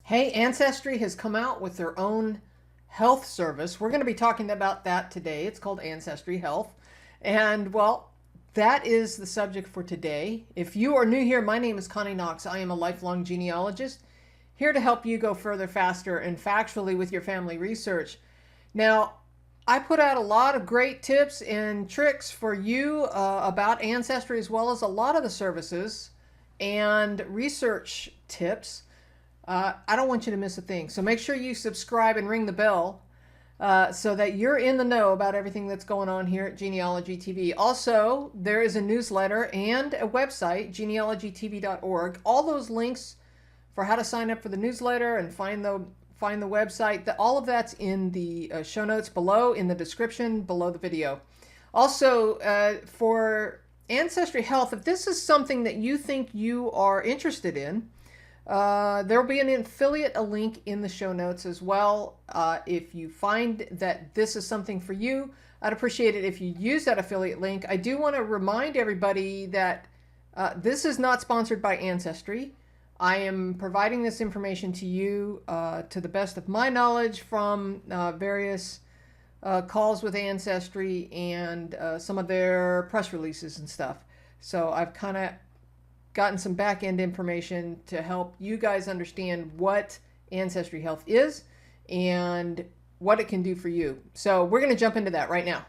Hey, Ancestry has come out with their own health service. We're going to be talking about that today. It's called Ancestry Health. And well, that is the subject for today. If you are new here, my name is Connie Knox. I am a lifelong genealogist here to help you go further, faster, and factually with your family research. Now, I put out a lot of great tips and tricks for you about Ancestry, as well as a lot of the services and research tips. I don't want you to miss a thing. So make sure you subscribe and ring the bell so that you're in the know about everything that's going on here at Genealogy TV. Also, there is a newsletter and a website, genealogytv.org. All those links for how to sign up for the newsletter and find the website, all of that's in the show notes below, in the description below the video. Also, for Ancestry Health, if this is something that you think you are interested in, there will be an affiliate, a link in the show notes as well. If you find that this is something for you, I'd appreciate it if you use that affiliate link. I do want to remind everybody that this is not sponsored by Ancestry. I am providing this information to you to the best of my knowledge from various calls with Ancestry and some of their press releases and stuff. So I've kind of gotten some back-end information to help you guys understand what Ancestry Health is and what it can do for you. So we're going to jump into that right now.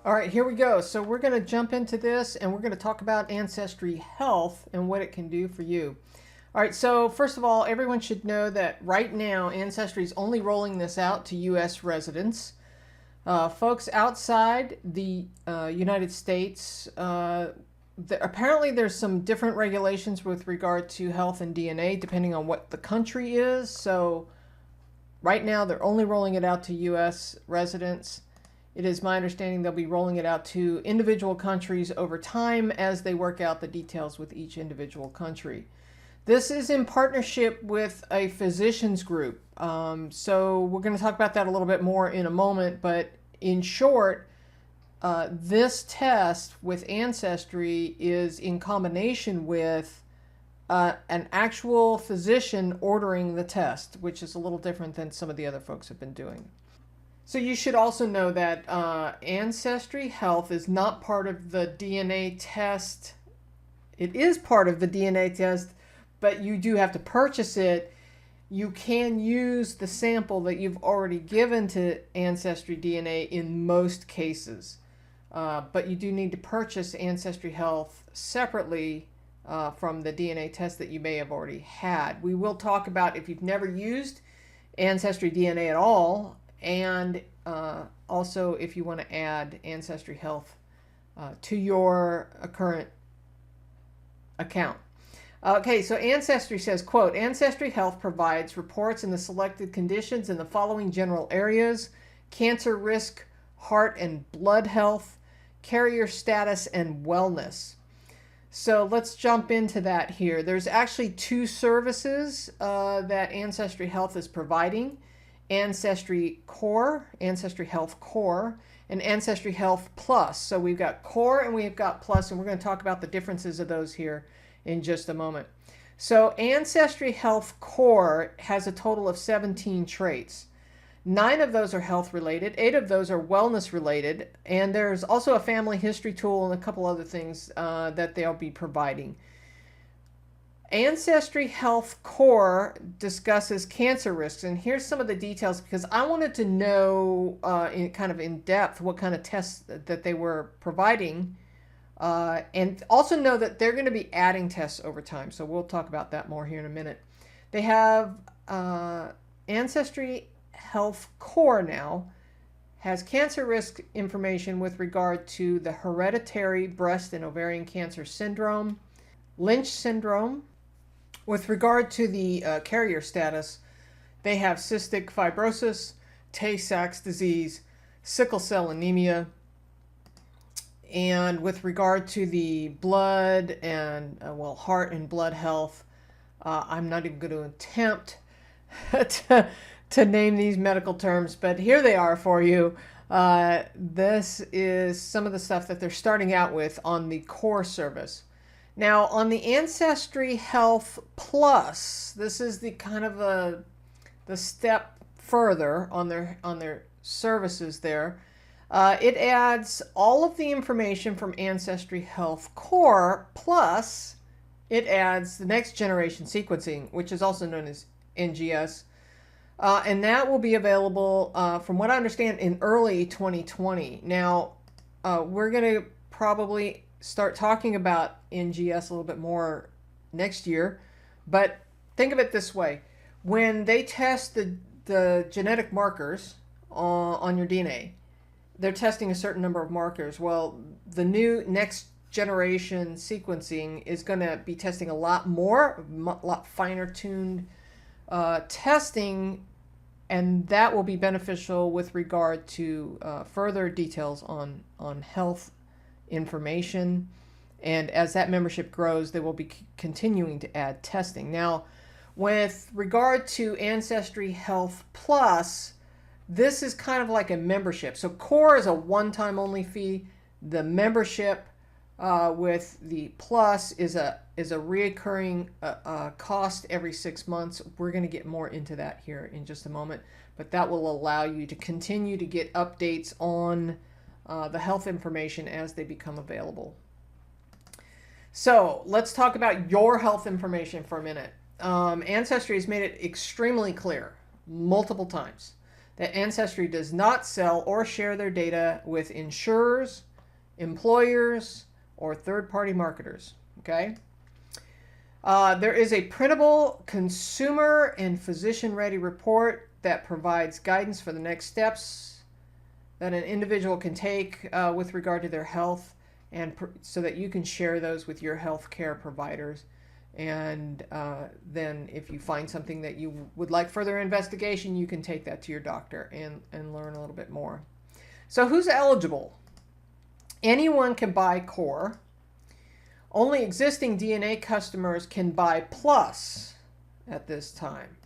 All right, here we go. So we're going to jump into this and we're going to talk about Ancestry Health and what it can do for you. All right, so first of all, everyone should know that right now Ancestry is only rolling this out to US residents. Folks outside the United States, apparently there's some different regulations with regard to health and DNA depending on what the country is. So right now they're only rolling it out to US residents. It is my understanding they'll be rolling it out to individual countries over time as they work out the details with each individual country. This is in partnership with a physicians group. So we're going to talk about that a little bit more in a moment. But in short, this test with Ancestry is in combination with an actual physician ordering the test, which is a little different than some of the other folks have been doing. So you should also know that Ancestry Health is not part of the DNA test. It is part of the DNA test, but you do have to purchase it. You can use the sample that you've already given to Ancestry DNA in most cases. But you do need to purchase Ancestry Health separately from the DNA test that you may have already had. We will talk about if you've never used Ancestry DNA at all, and also if you want to add Ancestry Health to your current account. Okay, so Ancestry says, quote, Ancestry Health provides reports in the selected conditions in the following general areas: cancer risk, heart and blood health, carrier status, and wellness. So let's jump into that here. There's actually two services that Ancestry Health is providing: Ancestry Core, AncestryHealth Core, and AncestryHealth Plus. So we've got Core and we've got Plus, and we're going to talk about the differences of those here in just a moment. So AncestryHealth Core has a total of 17 traits. 9 of those are health related, 8 of those are wellness related, and there's also a family history tool and a couple other things that they'll be providing. AncestryHealth Core discusses cancer risks, and here's some of the details because I wanted to know in depth what kind of tests that they were providing, and also know that they're going to be adding tests over time. So we'll talk about that more here in a minute. They have AncestryHealth Core now has cancer risk information with regard to the hereditary breast and ovarian cancer syndrome, Lynch syndrome. With regard to the carrier status, they have cystic fibrosis, Tay-Sachs disease, sickle cell anemia, And with regard to the blood and, heart and blood health, I'm not even going to attempt to name these medical terms, but here they are for you. This is some of the stuff that they're starting out with on the core service. Now, on the AncestryHealth Plus, this is the kind of the step further on their services there. It adds all of the information from AncestryHealth Core, plus it adds the next generation sequencing, which is also known as NGS. And that will be available, from what I understand, in early 2020. Now, we're going to probably start talking about NGS a little bit more next year. But think of it this way. When they test the genetic markers on your DNA, they're testing a certain number of markers. Well, the new next generation sequencing is going to be testing a lot more, a lot finer tuned testing, and that will be beneficial with regard to further details on health information. And as that membership grows, they will be continuing to add testing. Now, with regard to AncestryHealth Plus, this is kind of like a membership. So Core is a one-time only fee. The membership with the Plus is a reoccurring cost every 6 months. We're going to get more into that here in just a moment, but that will allow you to continue to get updates on the health information as they become available. So let's talk about your health information for a minute. Ancestry has made it extremely clear multiple times that Ancestry does not sell or share their data with insurers, employers, or third-party marketers. Okay? There is a printable consumer and physician-ready report that provides guidance for the next steps that an individual can take with regard to their health, and so that you can share those with your healthcare providers. And then if you find something that you would like further investigation, you can take that to your doctor and learn a little bit more. So who's eligible? Anyone can buy Core. Only existing DNA customers can buy Plus at this time.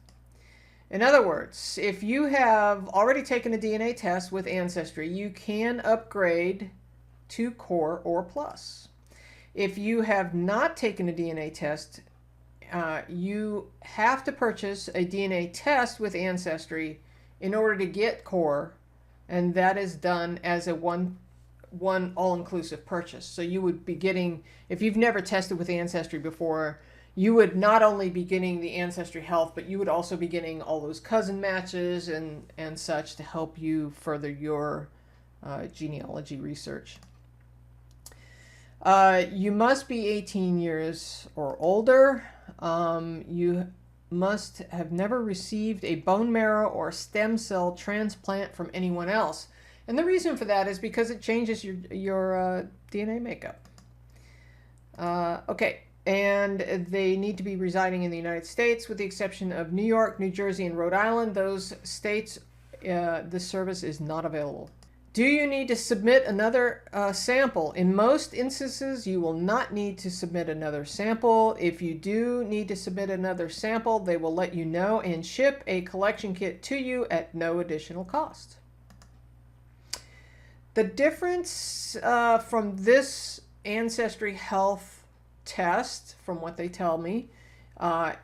In other words, if you have already taken a DNA test with Ancestry, you can upgrade to Core or Plus. If you have not taken a DNA test, you have to purchase a DNA test with Ancestry in order to get Core, and that is done as a one all-inclusive purchase. So you would be getting, if you've never tested with Ancestry before, you would not only be getting the Ancestry Health, but you would also be getting all those cousin matches and such to help you further your genealogy research. You must be 18 years or older. You must have never received a bone marrow or stem cell transplant from anyone else. And the reason for that is because it changes your DNA makeup. Okay, and they need to be residing in the United States with the exception of New York, New Jersey, and Rhode Island. Those states, this service is not available. Do you need to submit another sample? In most instances, you will not need to submit another sample. If you do need to submit another sample, they will let you know and ship a collection kit to you at no additional cost. The difference from this Ancestry Health test, from what they tell me,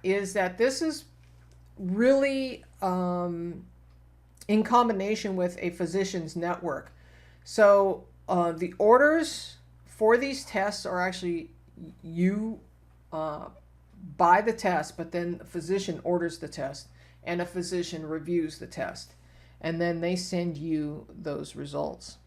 is that this is really in combination with a physician's network. So the orders for these tests are actually you buy the test, but then the physician orders the test and a physician reviews the test, and then they send you those results.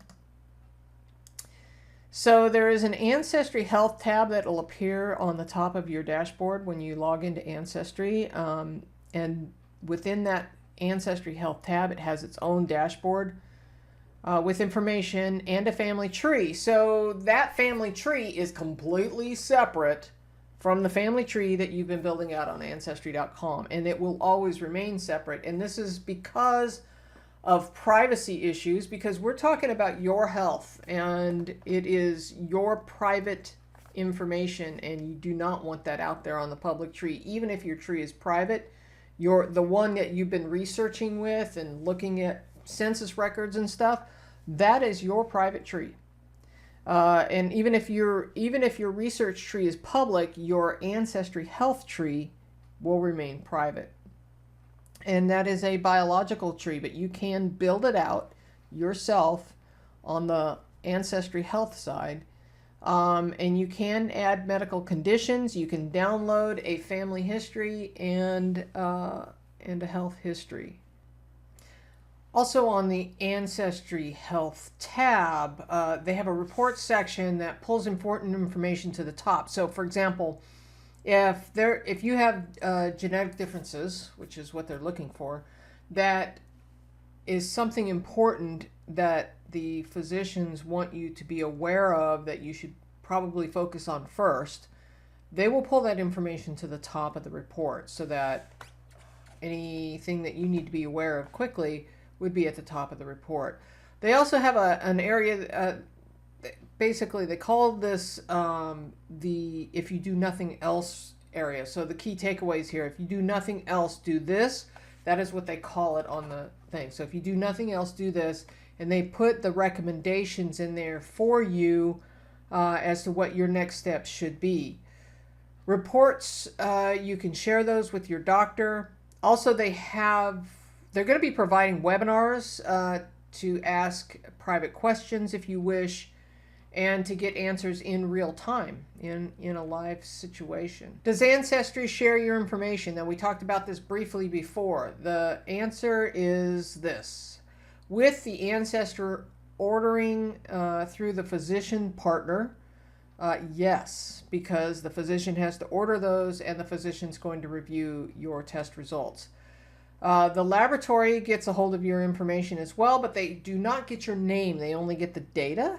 So there is an Ancestry Health tab that will appear on the top of your dashboard when you log into Ancestry, and within that Ancestry Health tab, it has its own dashboard with information and a family tree. So that family tree is completely separate from the family tree that you've been building out on Ancestry.com, and it will always remain separate. And this is because of privacy issues, because we're talking about your health, and it is your private information, and you do not want that out there on the public tree. Even if your tree is private, the one that you've been researching with and looking at census records and stuff, that is your private tree. And even if your research tree is public, your AncestryHealth tree will remain private. And that is a biological tree, but you can build it out yourself on the AncestryHealth side. And you can add medical conditions. You can download a family history and a health history. Also on the AncestryHealth tab, they have a report section that pulls important information to the top. So for example, if you have genetic differences, which is what they're looking for, that is something important that the physicians want you to be aware of, that you should probably focus on first, they will pull that information to the top of the report so that anything that you need to be aware of quickly would be at the top of the report. They also have an area, basically they call this the if you do nothing else area. So the key takeaways here: if you do nothing else, do this. That is what they call it on the thing. So if you do nothing else, do this. And they put the recommendations in there for you as to what your next steps should be. Reports, you can share those with your doctor. Also, they're going to be providing webinars to ask private questions if you wish, and to get answers in real time in a live situation. Does Ancestry share your information? Now, we talked about this briefly before. The answer is this. With the ancestor ordering through the physician partner, yes, because the physician has to order those and the physician's going to review your test results. The laboratory gets a hold of your information as well, but they do not get your name. They only get the data.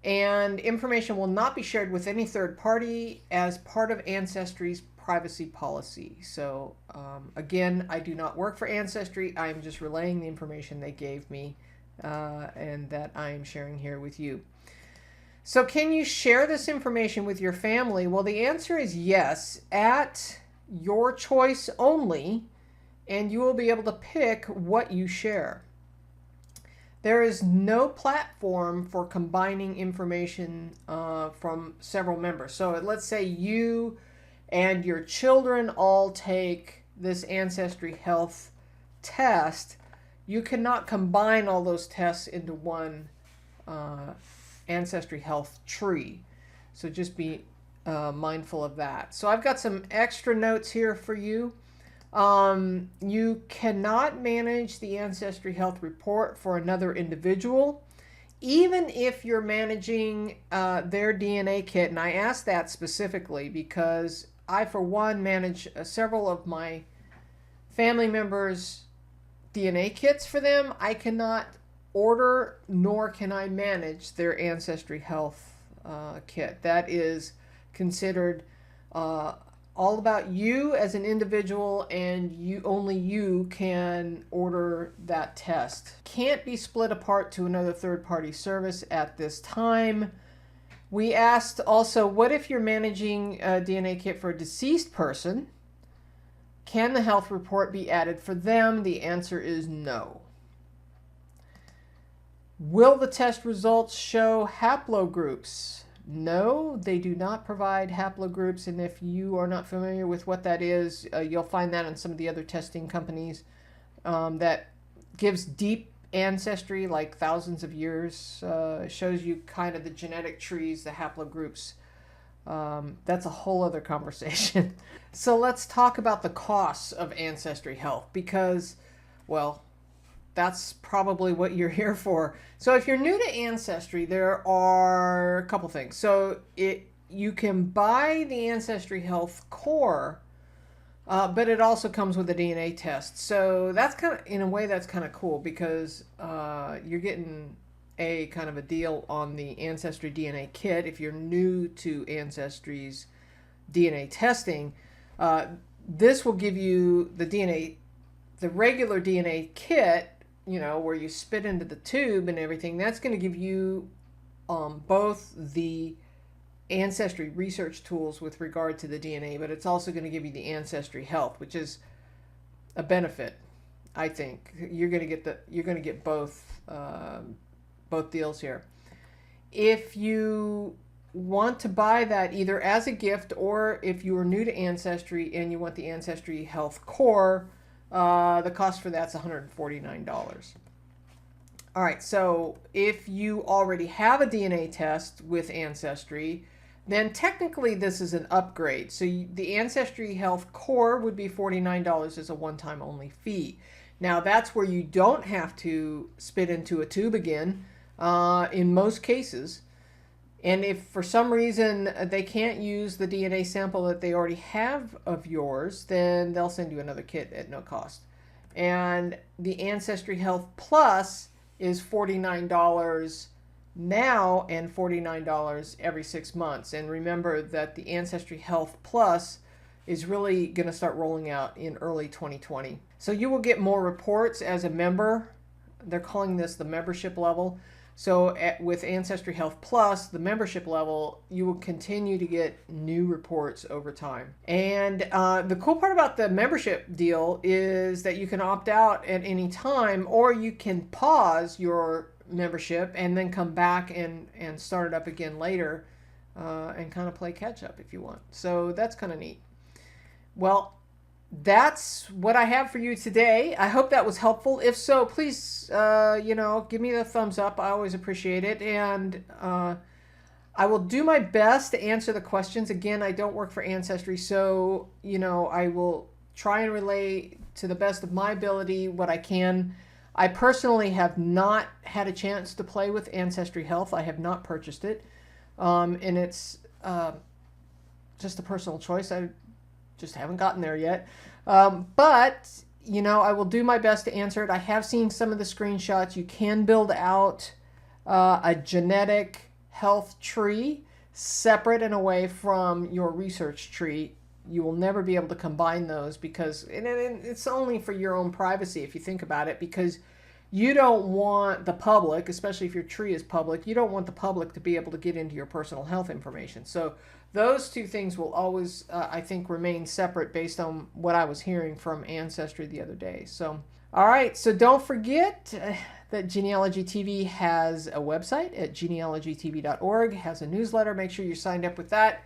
And information will not be shared with any third party as part of Ancestry's privacy policy. So again, I do not work for Ancestry. I am just relaying the information they gave me and that I am sharing here with you. So can you share this information with your family? Well, the answer is yes, at your choice only, and you will be able to pick what you share. There is no platform for combining information from several members. So let's say you and your children all take this AncestryHealth test. You cannot combine all those tests into one AncestryHealth tree. So just be mindful of that. So I've got some extra notes here for you. You cannot manage the AncestryHealth report for another individual, even if you're managing their DNA kit. And I asked that specifically because I, for one, manage several of my family members' DNA kits for them. I cannot order nor can I manage their AncestryHealth kit. That is considered all about you as an individual, and only you can order that test. Can't be split apart to another third-party service at this time. We asked also, what if you're managing a DNA kit for a deceased person? Can the health report be added for them? The answer is no. Will the test results show haplogroups? No, they do not provide haplogroups, and if you are not familiar with what that is, you'll find that in some of the other testing companies that gives deep ancestry, like thousands of years, shows you kind of the genetic trees, the haplogroups. That's a whole other conversation. So let's talk about the costs of AncestryHealth, because, well, that's probably what you're here for. So if you're new to Ancestry, there are a couple things. So you can buy the AncestryHealth Core, but it also comes with a DNA test. So that's kind of, in a way, that's kind of cool, because you're getting a kind of a deal on the Ancestry DNA kit. If you're new to Ancestry's DNA testing, this will give you the regular DNA kit, you know, where you spit into the tube and everything. That's going to give you both the Ancestry research tools with regard to the DNA, but it's also going to give you the Ancestry Health, which is a benefit. I think you're going to get both deals here. If you want to buy that either as a gift, or if you are new to Ancestry and you want the AncestryHealth Core, the cost for that's $149. All right, so if you already have a DNA test with Ancestry, then technically this is an upgrade. So the AncestryHealth Core would be $49 as a one-time only fee. Now that's where you don't have to spit into a tube again in most cases. And if for some reason they can't use the DNA sample that they already have of yours, then they'll send you another kit at no cost. And the AncestryHealth Plus is $49 now and $49 every 6 months. And remember that the AncestryHealth Plus is really going to start rolling out in early 2020. So you will get more reports as a member. They're calling this the membership level. So with AncestryHealth Plus, the membership level, you will continue to get new reports over time. And the cool part about the membership deal is that you can opt out at any time, or you can pause your membership and then come back and start it up again later and kind of play catch up if you want. So that's kind of neat. Well, that's what I have for you today. I hope that was helpful. If so, please, give me the thumbs up. I always appreciate it. And I will do my best to answer the questions. Again, I don't work for Ancestry, so, I will try and relay to the best of my ability what I can. I personally have not had a chance to play with Ancestry Health. I have not purchased it. And it's just a personal choice. I just haven't gotten there yet. But, I will do my best to answer it. I have seen some of the screenshots. You can build out a genetic health tree separate and away from your research tree. You will never be able to combine those because it's only for your own privacy if you think about it, because you don't want the public, especially if your tree is public, you don't want the public to be able to get into your personal health information. So those two things will always, I think, remain separate based on what I was hearing from Ancestry the other day. So, all right. So don't forget that Genealogy TV has a website at genealogytv.org, has a newsletter. Make sure you're signed up with that.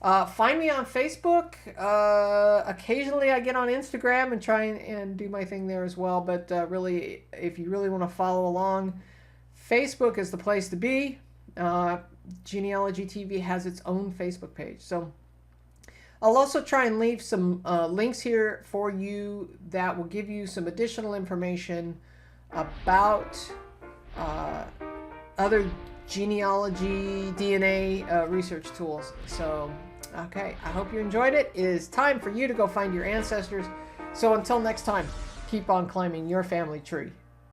Find me on Facebook. Occasionally I get on Instagram and try and do my thing there as well. But really, if you really want to follow along, Facebook is the place to be. Genealogy TV has its own Facebook page. So I'll also try and leave some links here for you that will give you some additional information about other genealogy, DNA research tools. So, okay, I hope you enjoyed it. It is time for you to go find your ancestors. So until next time, keep on climbing your family tree.